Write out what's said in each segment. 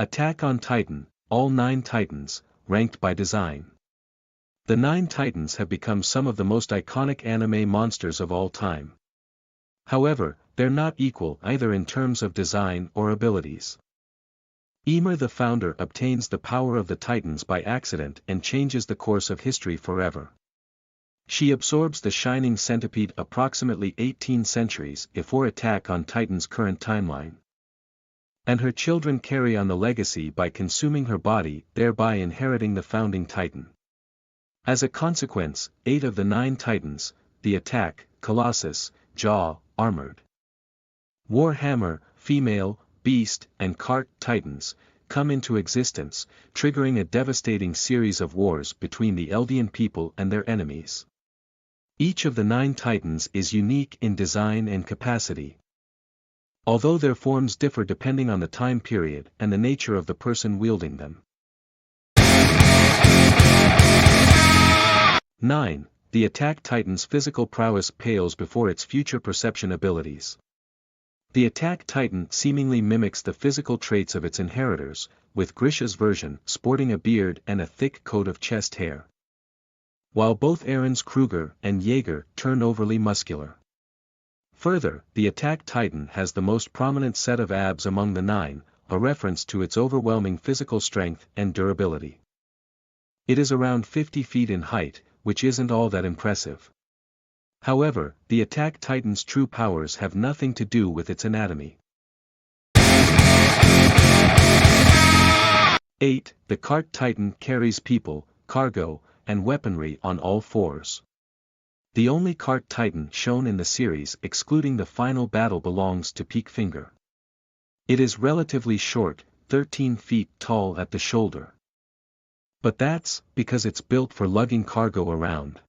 Attack on Titan, all 9 Titans, ranked by design. The 9 Titans have become some of the most iconic anime monsters of all time. However, they're not equal either in terms of design or abilities. Ymir the founder obtains the power of the Titans by accident and changes the course of history forever. She absorbs the Shining Centipede approximately 18 centuries before Attack on Titan's current timeline. And her children carry on the legacy by consuming her body, thereby inheriting the founding Titan. As a consequence, 8 of the 9 Titans, the Attack, Colossus, Jaw, Armored, Warhammer, Female, Beast, and Cart Titans, come into existence, triggering a devastating series of wars between the Eldian people and their enemies. Each of the 9 Titans is unique in design and capacity, although their forms differ depending on the time period and the nature of the person wielding them. 9. The Attack Titan's physical prowess pales before its future perception abilities. The Attack Titan seemingly mimics the physical traits of its inheritors, with Grisha's version sporting a beard and a thick coat of chest hair, while both Aaron's Kruger and Jaeger turn overly muscular. Further, the Attack Titan has the most prominent set of abs among the 9, a reference to its overwhelming physical strength and durability. It is around 50 feet in height, which isn't all that impressive. However, the Attack Titan's true powers have nothing to do with its anatomy. 8. The Cart Titan carries people, cargo, and weaponry on all 4s. The only Cart Titan shown in the series excluding the final battle belongs to Peakfinger. It is relatively short, 13 feet tall at the shoulder. But that's because it's built for lugging cargo around.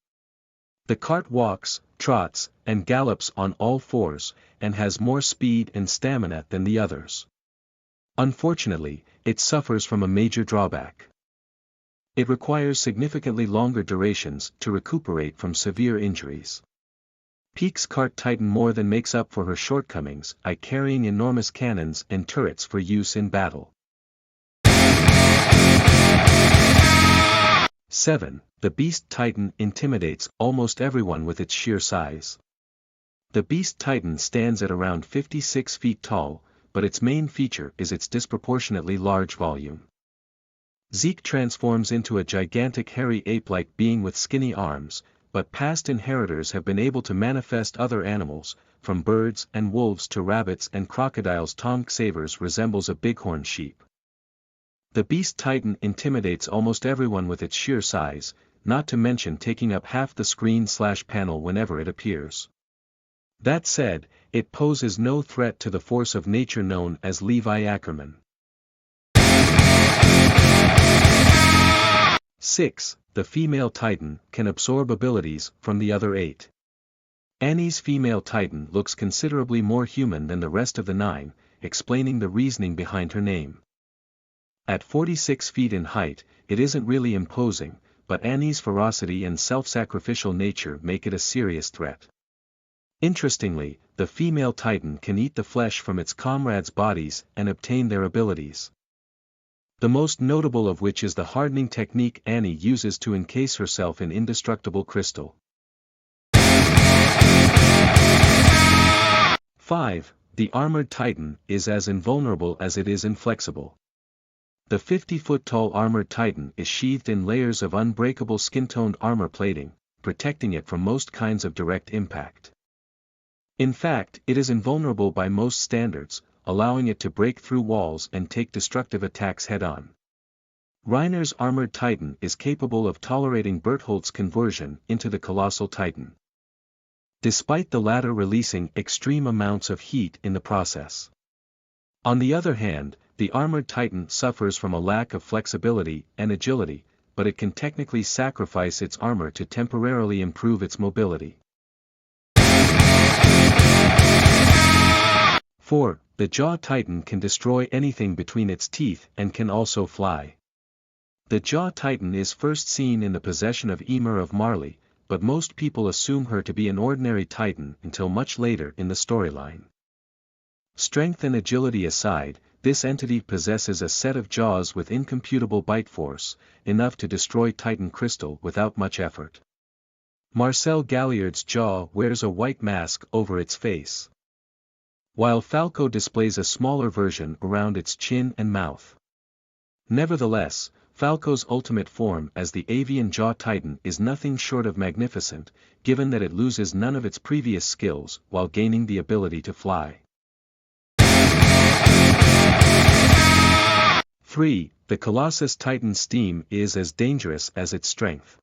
The cart walks, trots, and gallops on all 4s, and has more speed and stamina than the others. Unfortunately, it suffers from a major drawback. It requires significantly longer durations to recuperate from severe injuries. Peak's Cart Titan more than makes up for her shortcomings by carrying enormous cannons and turrets for use in battle. 7. The Beast Titan intimidates almost everyone with its sheer size. The Beast Titan stands at around 56 feet tall, but its main feature is its disproportionately large volume. Zeke transforms into a gigantic hairy ape-like being with skinny arms, but past inheritors have been able to manifest other animals, from birds and wolves to rabbits and crocodiles. Tom Savers resembles a bighorn sheep. The Beast Titan intimidates almost everyone with its sheer size, not to mention taking up half the screen/panel whenever it appears. That said, it poses no threat to the force of nature known as Levi Ackerman. 6. The Female Titan can absorb abilities from the other 8. Annie's Female Titan looks considerably more human than the rest of the 9, explaining the reasoning behind her name. At 46 feet in height, it isn't really imposing, but Annie's ferocity and self-sacrificial nature make it a serious threat. Interestingly, the Female Titan can eat the flesh from its comrades' bodies and obtain their abilities. The most notable of which is the hardening technique Annie uses to encase herself in indestructible crystal. 5. The Armored Titan is as invulnerable as it is inflexible. The 50-foot-tall Armored Titan is sheathed in layers of unbreakable skin-toned armor plating, protecting it from most kinds of direct impact. In fact, it is invulnerable by most standards, allowing it to break through walls and take destructive attacks head-on. Reiner's Armored Titan is capable of tolerating Bertholdt's conversion into the Colossal Titan, despite the latter releasing extreme amounts of heat in the process. On the other hand, the Armored Titan suffers from a lack of flexibility and agility, but it can technically sacrifice its armor to temporarily improve its mobility. 4. The Jaw Titan can destroy anything between its teeth and can also fly. The Jaw Titan is first seen in the possession of Ymir of Marley, but most people assume her to be an ordinary Titan until much later in the storyline. Strength and agility aside, this entity possesses a set of jaws with incomputable bite force, enough to destroy Titan crystal without much effort. Marcel Galliard's jaw wears a white mask over its face, while Falco displays a smaller version around its chin and mouth. Nevertheless, Falco's ultimate form as the avian jaw titan is nothing short of magnificent, given that it loses none of its previous skills while gaining the ability to fly. 3. The Colossus Titan's steam is as dangerous as its strength.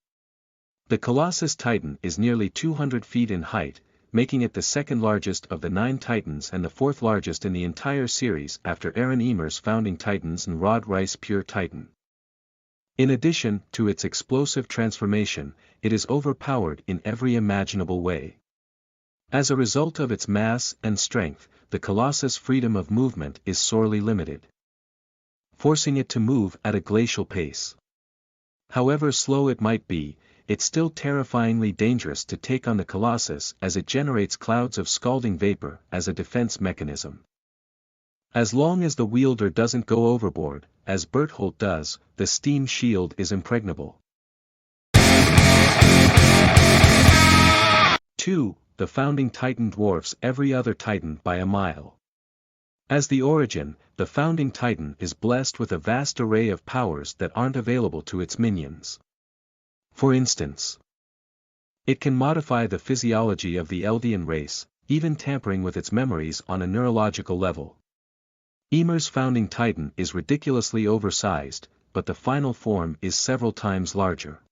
The Colossus Titan is nearly 200 feet in height, making it the second largest of the 9 Titans and the fourth largest in the entire series after Aaron Emer's Founding Titans and Rod Reiss Pure Titan. In addition to its explosive transformation, it is overpowered in every imaginable way. As a result of its mass and strength, the Colossus' freedom of movement is sorely limited, forcing it to move at a glacial pace. However slow it might be, it's still terrifyingly dangerous to take on the Colossus as it generates clouds of scalding vapor as a defense mechanism. As long as the wielder doesn't go overboard, as Bertholdt does, the steam shield is impregnable. 2. The Founding Titan dwarfs every other Titan by a mile. As the origin, the Founding Titan is blessed with a vast array of powers that aren't available to its minions. For instance, it can modify the physiology of the Eldian race, even tampering with its memories on a neurological level. Emer's Founding Titan is ridiculously oversized, but the final form is several times larger.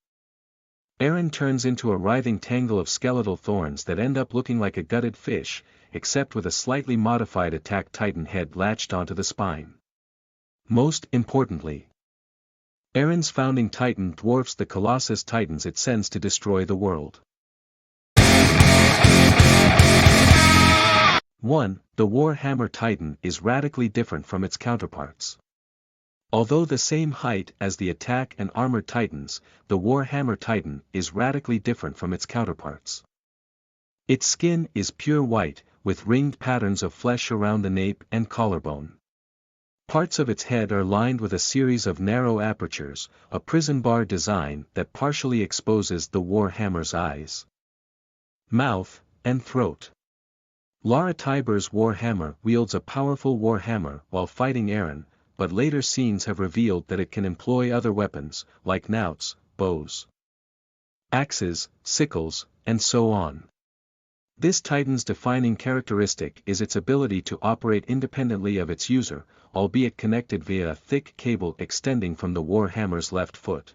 Aaron turns into a writhing tangle of skeletal thorns that end up looking like a gutted fish, except with a slightly modified Attack Titan head latched onto the spine. Most importantly, Aaron's Founding Titan dwarfs the Colossus Titans it sends to destroy the world. 1. The Warhammer Titan is radically different from its counterparts. Although the same height as the Attack and Armored Titans, the Warhammer Titan is radically different from its counterparts. Its skin is pure white, with ringed patterns of flesh around the nape and collarbone. Parts of its head are lined with a series of narrow apertures, a prison bar design that partially exposes the Warhammer's eyes, mouth, and throat. Lara Tiber's Warhammer wields a powerful warhammer while fighting Aaron, but later scenes have revealed that it can employ other weapons, like knouts, bows, axes, sickles, and so on. This Titan's defining characteristic is its ability to operate independently of its user, albeit connected via a thick cable extending from the Warhammer's left foot.